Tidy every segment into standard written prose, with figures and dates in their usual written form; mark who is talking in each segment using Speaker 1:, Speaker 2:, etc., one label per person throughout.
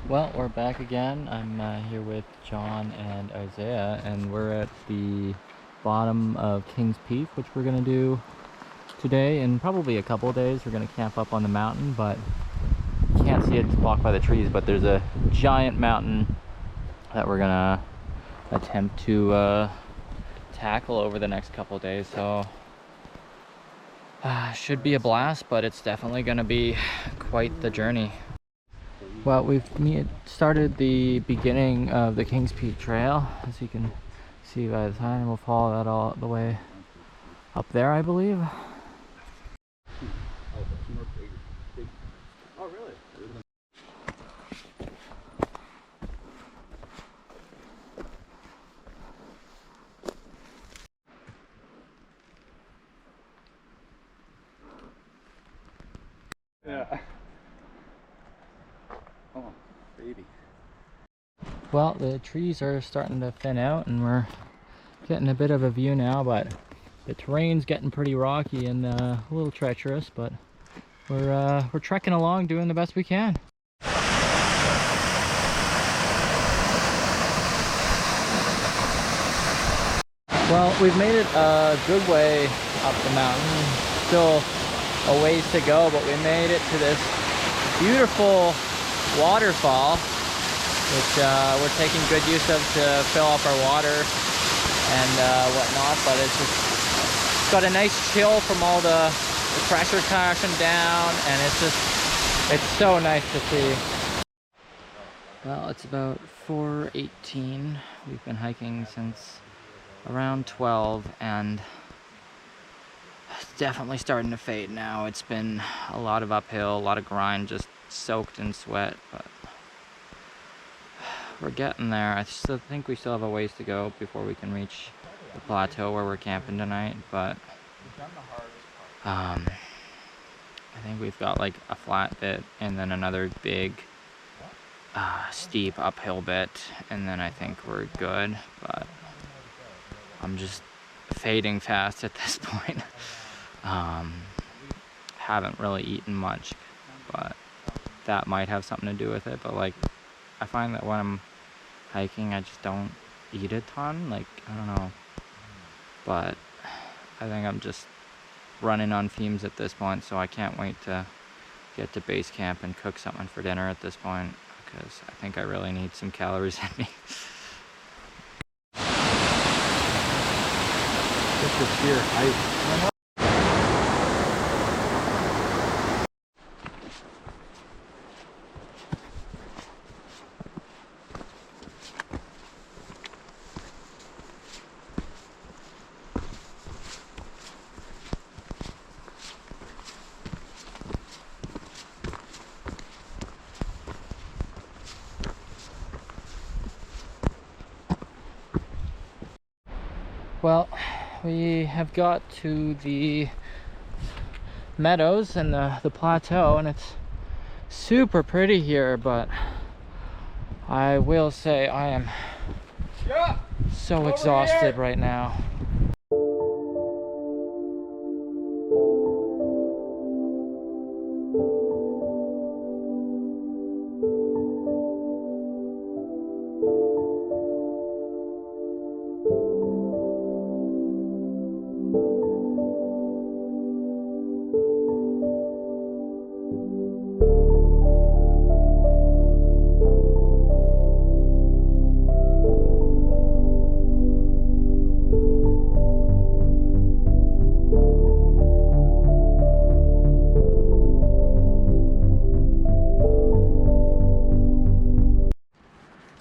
Speaker 1: Well, we're back again. I'm here with John and Isaiah, and we're at the bottom of King's Peak, which we're going to do today in probably a couple of days. We're going to camp up on the mountain, but you can't see it, it's blocked by the trees, but there's a giant mountain that we're going to attempt to tackle over the next couple of days. So should be a blast, but it's definitely going to be quite the journey. Well, we've started the beginning of the Kings Peak Trail, as you can see by the time. We'll follow that all the way up there, I believe.
Speaker 2: Oh, really? Yeah. Oh, baby.
Speaker 1: Well, the trees are starting to thin out, and we're getting a bit of a view now, but the terrain's getting pretty rocky and a little treacherous, but we're trekking along, doing the best we can. Well, we've made it a good way up the mountain. Still a ways to go, but we made it to this beautiful waterfall, which we're taking good use of to fill up our water and whatnot. But it's got a nice chill from all the pressure crashing down, and it's so nice to see. Well, it's about 4:18. We've been hiking since around 12, and it's definitely starting to fade now. It's been a lot of uphill, a lot of grind, just soaked in sweat, but we're getting there. I still think we still have a ways to go before we can reach the plateau where we're camping tonight, but I think we've got like a flat bit and then another big steep uphill bit, and then I think we're good. But I'm just fading fast at this point. Haven't really eaten much, but that might have something to do with it. But like, I find that when I'm hiking, I just don't eat a ton. Like, I don't know, but I think I'm just running on fumes at this point, so I can't wait to get to base camp and cook something for dinner at this point, because I think I really need some calories in me.
Speaker 2: Just the sheer height.
Speaker 1: Well, we have got to the meadows and the plateau, and it's super pretty here, but I will say I am so exhausted right now.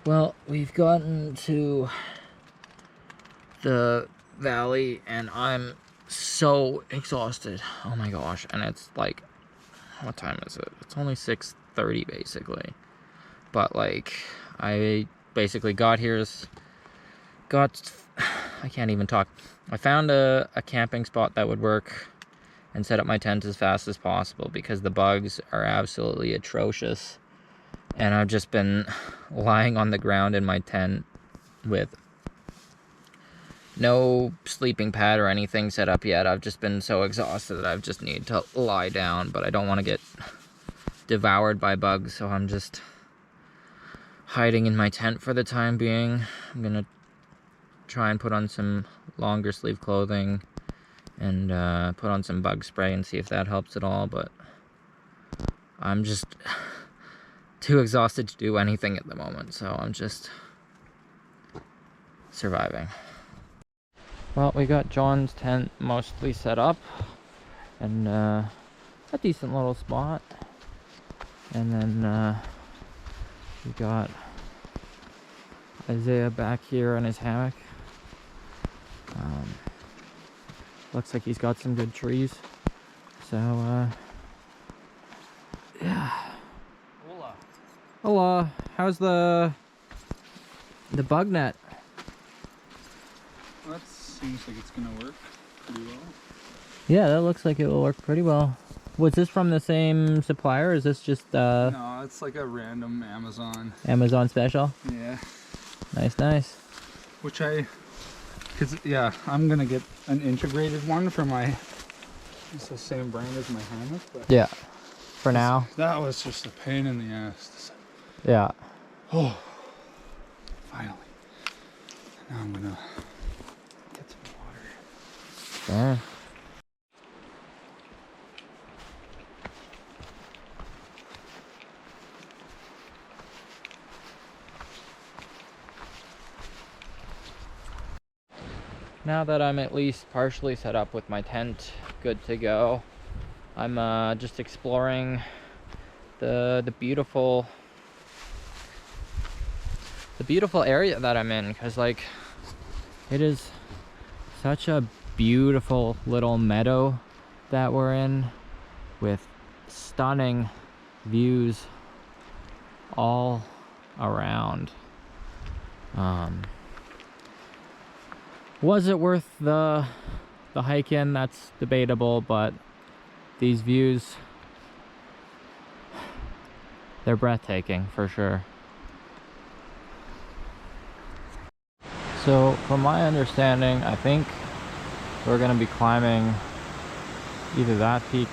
Speaker 1: Well, we've gotten to the valley and I'm so exhausted. Oh my gosh. And it's like, what time is it? It's only 6:30 basically. But like, I basically got here, I can't even talk. I found a camping spot that would work and set up my tent as fast as possible because the bugs are absolutely atrocious. And I've just been lying on the ground in my tent with no sleeping pad or anything set up yet. I've just been so exhausted that I just need to lie down, but I don't want to get devoured by bugs, so I'm just hiding in my tent for the time being. I'm gonna try and put on some longer sleeve clothing and put on some bug spray and see if that helps at all, but I'm just too exhausted to do anything at the moment, so I'm just surviving. Well, we got John's tent mostly set up, and a decent little spot. And then we got Isaiah back here on his hammock. Looks like he's got some good trees. So, yeah.
Speaker 2: Hola.
Speaker 1: Hola. How's the bug net?
Speaker 2: Well, that seems like it's gonna work pretty well.
Speaker 1: Yeah, that looks like it will work pretty well. Was this from the same supplier, or is this just
Speaker 2: No, it's like a random
Speaker 1: Amazon special?
Speaker 2: Yeah.
Speaker 1: Nice, nice.
Speaker 2: Which yeah, I'm gonna get an integrated one for my. It's the same brand as my hammock, but
Speaker 1: Yeah. For now.
Speaker 2: that was just a pain in the ass.
Speaker 1: Yeah.
Speaker 2: Oh, finally. Now I'm gonna get some water.
Speaker 1: Yeah. Now that I'm at least partially set up with my tent, good to go, I'm just exploring the beautiful area that I'm in, because like it is such a beautiful little meadow that we're in, with stunning views all around. Was it worth the hike in? That's debatable, but these views, they're breathtaking for sure. So from my understanding, I think we're going to be climbing either that peak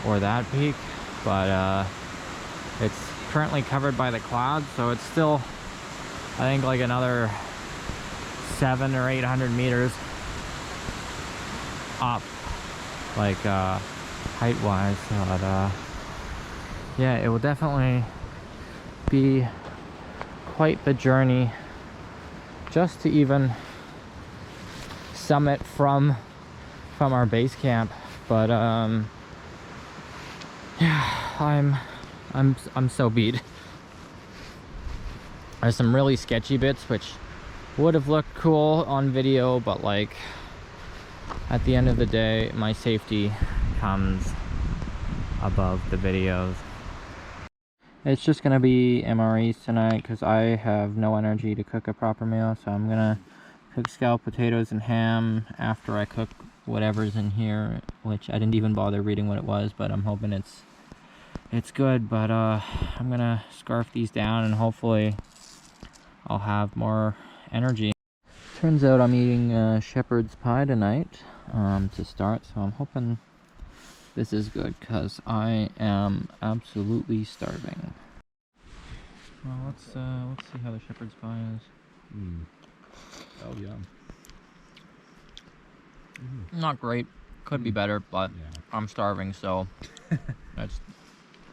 Speaker 1: or that peak, but it's currently covered by the clouds, so it's still, I think, like another 700 or 800 meters up, like height wise. But yeah, it will definitely be quite the journey just to even summit from our base camp. But yeah, I'm so beat. There's some really sketchy bits which would have looked cool on video, but like at the end of the day, my safety comes above the videos. It's just gonna be MREs tonight because I have no energy to cook a proper meal, so I'm gonna cook scalloped potatoes and ham after I cook whatever's in here, which I didn't even bother reading what it was, but I'm hoping it's good. But I'm gonna scarf these down and hopefully I'll have more energy. Turns out I'm eating shepherd's pie tonight to start, so I'm hoping this is good because I am absolutely starving. Well, let's see how the shepherd's pie is.
Speaker 2: Oh yeah.
Speaker 1: Not great. Could be better, but
Speaker 2: Yeah.
Speaker 1: I'm starving, so that's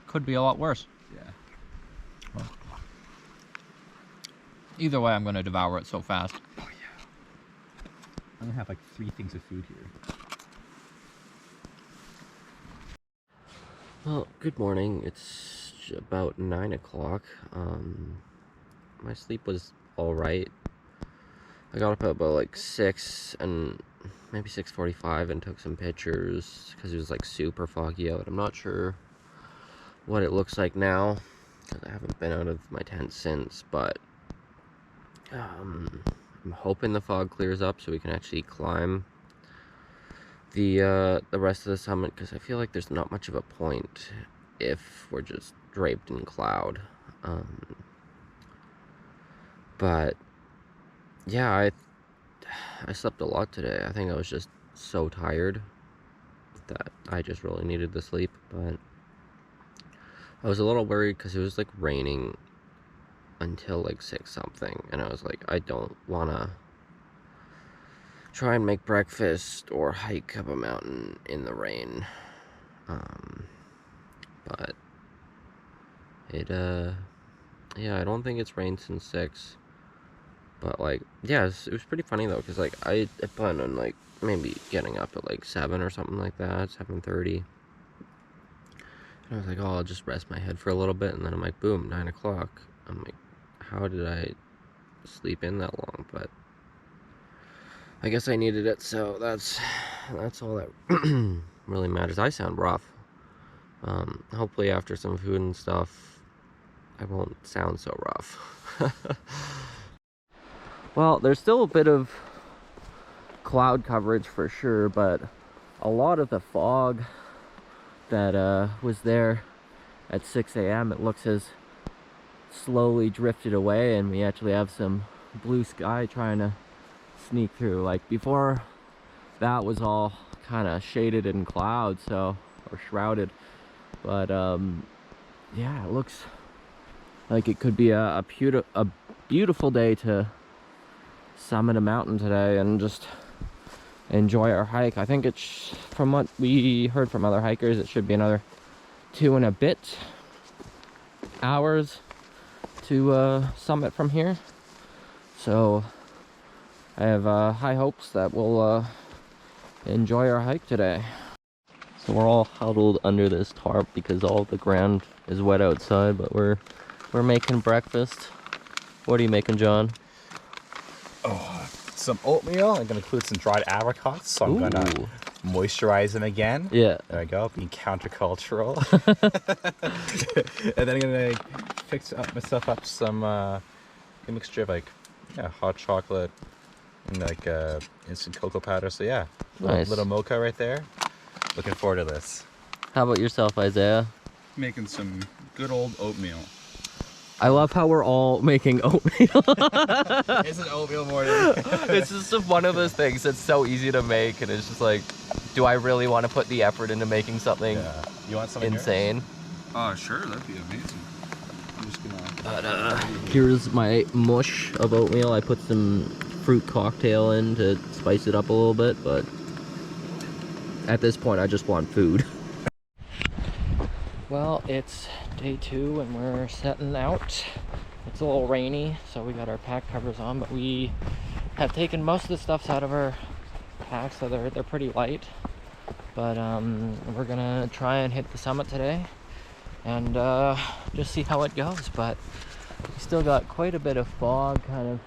Speaker 1: could be a lot worse.
Speaker 2: Yeah.
Speaker 1: Well, either way, I'm gonna devour it so fast.
Speaker 2: Oh yeah. I'm gonna have like 3 things of food here.
Speaker 3: Well, good morning. It's about 9 o'clock. My sleep was alright. I got up at about like 6 and maybe 6:45 and took some pictures because it was like super foggy out. I'm not sure what it looks like now because I haven't been out of my tent since, but I'm hoping the fog clears up so we can actually climb the rest of the summit, because I feel like there's not much of a point if we're just draped in cloud. But yeah, I slept a lot today. I think I was just so tired that I just really needed the sleep. But I was a little worried because it was like raining until like 6 something, and I was like, I don't wanna try and make breakfast or hike up a mountain in the rain. But it yeah, I don't think it's rained since 6. But like, yeah, it was pretty funny though, because like I planned on like maybe getting up at like 7 or something like that, 7:30. And I was like, oh, I'll just rest my head for a little bit, and then I'm like, boom, 9 o'clock. I'm like, how did I sleep in that long? But I guess I needed it, so that's all that really matters. I sound rough. Hopefully after some food and stuff, I won't sound so rough. Well, there's still a bit of cloud coverage for sure, but a lot of the fog that was there at 6 a.m. it looks has slowly drifted away, and we actually have some blue sky trying to sneak through. Like before, that was all kind of shaded in clouds, so, or shrouded. But yeah, it looks like it could be a beautiful day to summit a mountain today and just enjoy our hike. I think it's, from what we heard from other hikers, it should be another 2 and a bit hours to summit from here. So I have high hopes that we'll enjoy our hike today. So we're all huddled under this tarp because all the ground is wet outside, but we're making breakfast. What are you making, John?
Speaker 4: Oh, some oatmeal. I'm gonna include some dried apricots, so I'm gonna moisturize them again.
Speaker 3: Yeah.
Speaker 4: There I go, being countercultural. And then I'm gonna fix up myself up some a mixture of like, yeah, hot chocolate and like instant cocoa powder. So yeah,
Speaker 3: Nice.
Speaker 4: little mocha right there. Looking forward to this.
Speaker 3: How about yourself, Isaiah?
Speaker 2: Making some good old oatmeal.
Speaker 3: I love how we're all making oatmeal.
Speaker 4: It's an oatmeal morning.
Speaker 3: It's just one of those things that's so easy to make, and it's just like, do I really want to put the effort into making something
Speaker 4: You want some
Speaker 3: insane?
Speaker 2: Oh, sure, that'd be amazing. I'm just gonna...
Speaker 3: But here's my mush of oatmeal. I put some fruit cocktail in to spice it up a little bit, but at this point I just want food. Well, it's day 2 and we're setting out. It's a little rainy, so we got our pack covers on, but we have taken most of the stuffs out of our packs, so they're pretty light. But we're gonna try and hit the summit today and just see how it goes. But we still got quite a bit of fog kind of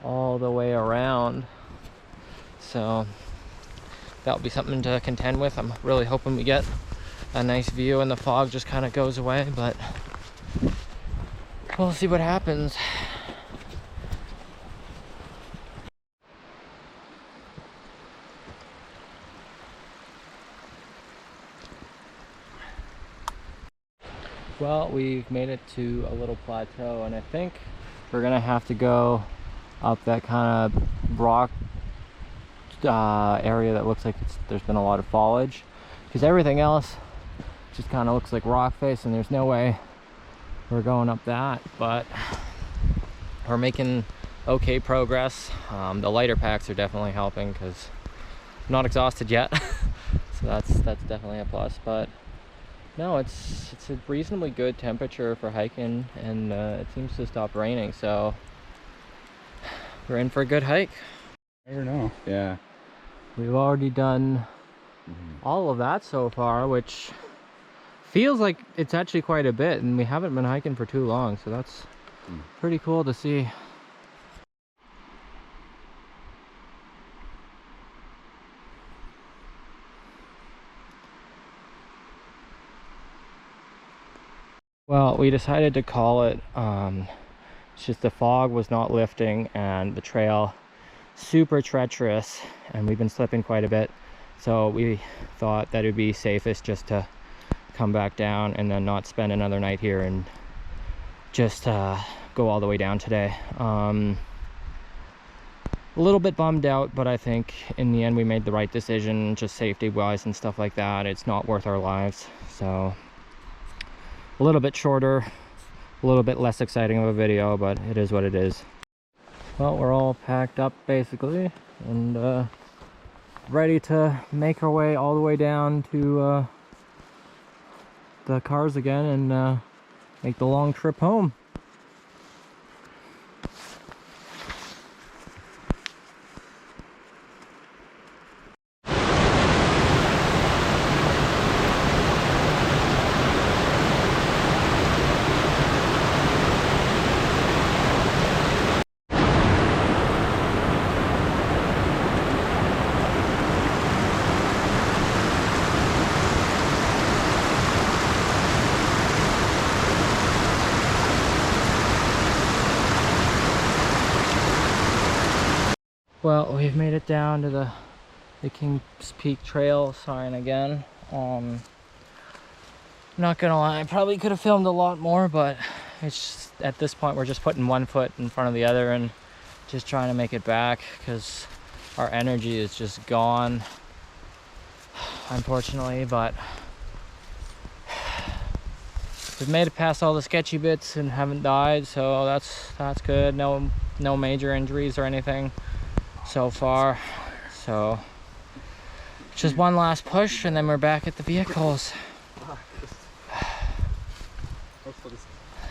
Speaker 3: all the way around, so that'll be something to contend with. I'm really hoping we get a nice view and the fog just kind of goes away, but we'll see what happens. Well, we've made it to a little plateau, and I think we're gonna have to go up that kind of rock area that looks like there's been a lot of foliage, because everything else just kind of looks like rock face, and there's no way we're going up that. But we're making okay progress. The lighter packs are definitely helping because I'm not exhausted yet. So that's definitely a plus. But no, it's a reasonably good temperature for hiking, and it seems to stop raining, so we're in for a good hike.
Speaker 2: Never know.
Speaker 4: Yeah.
Speaker 3: We've already done all of that so far, which feels like it's actually quite a bit, and we haven't been hiking for too long, so that's pretty cool to see. Well, we decided to call it. It's just the fog was not lifting, and the trail super treacherous, and we've been slipping quite a bit, so we thought that it would be safest just to come back down and then not spend another night here and just go all the way down today. A little bit bummed out, but I think in the end we made the right decision, just safety wise and stuff like that. It's not worth our lives, so a little bit shorter
Speaker 1: a little bit less exciting of a video, but it is what it is. Well, we're all packed up basically, and ready to make our way all the way down to the cars again and make the long trip home. Well, we've made it down to the Kings Peak Trail sign again. Not gonna lie, I probably could have filmed a lot more, but it's just, at this point we're just putting one foot in front of the other and just trying to make it back, because our energy is just gone, unfortunately. But we've made it past all the sketchy bits and haven't died, so that's good. No major injuries or anything so far, so just one last push and then we're back at the vehicles.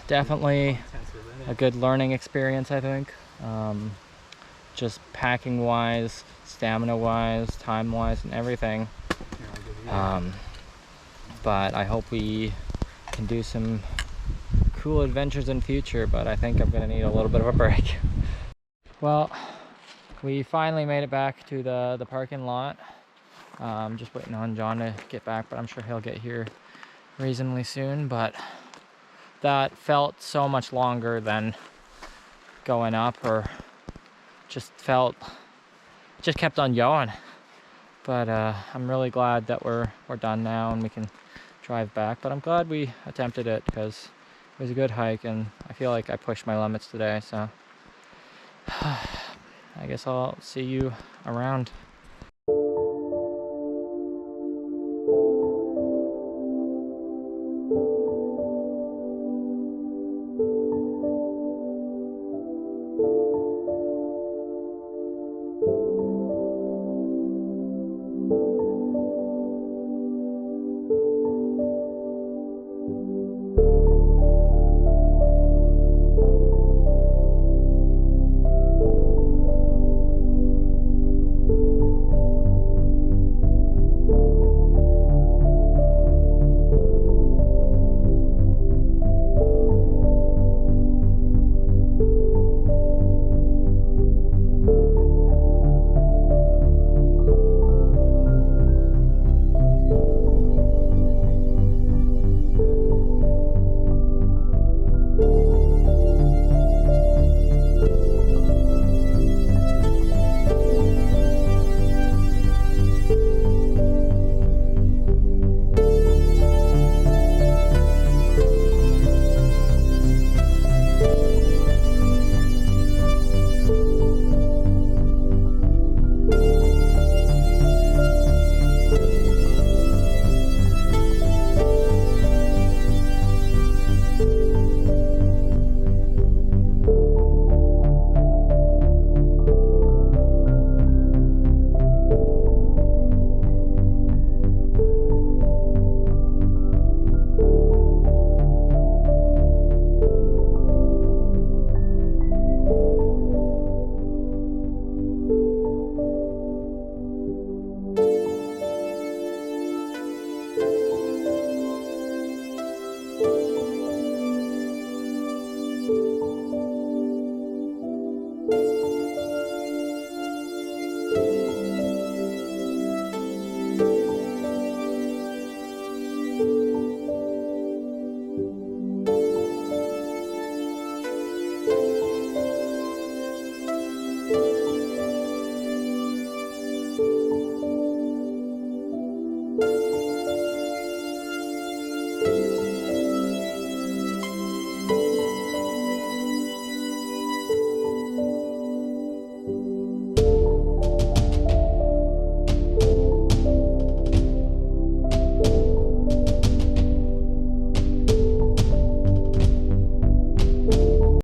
Speaker 1: Definitely a good learning experience, I think. Just packing wise, stamina wise, time wise, and everything. But I hope we can do some cool adventures in future, but I think I'm gonna need a little bit of a break. Well, we finally made it back to the parking lot. Just waiting on John to get back, but I'm sure he'll get here reasonably soon. But that felt so much longer than going up, or just kept on going. But I'm really glad that we're done now and we can drive back. But I'm glad we attempted it, because it was a good hike and I feel like I pushed my limits today, so I guess I'll see you around.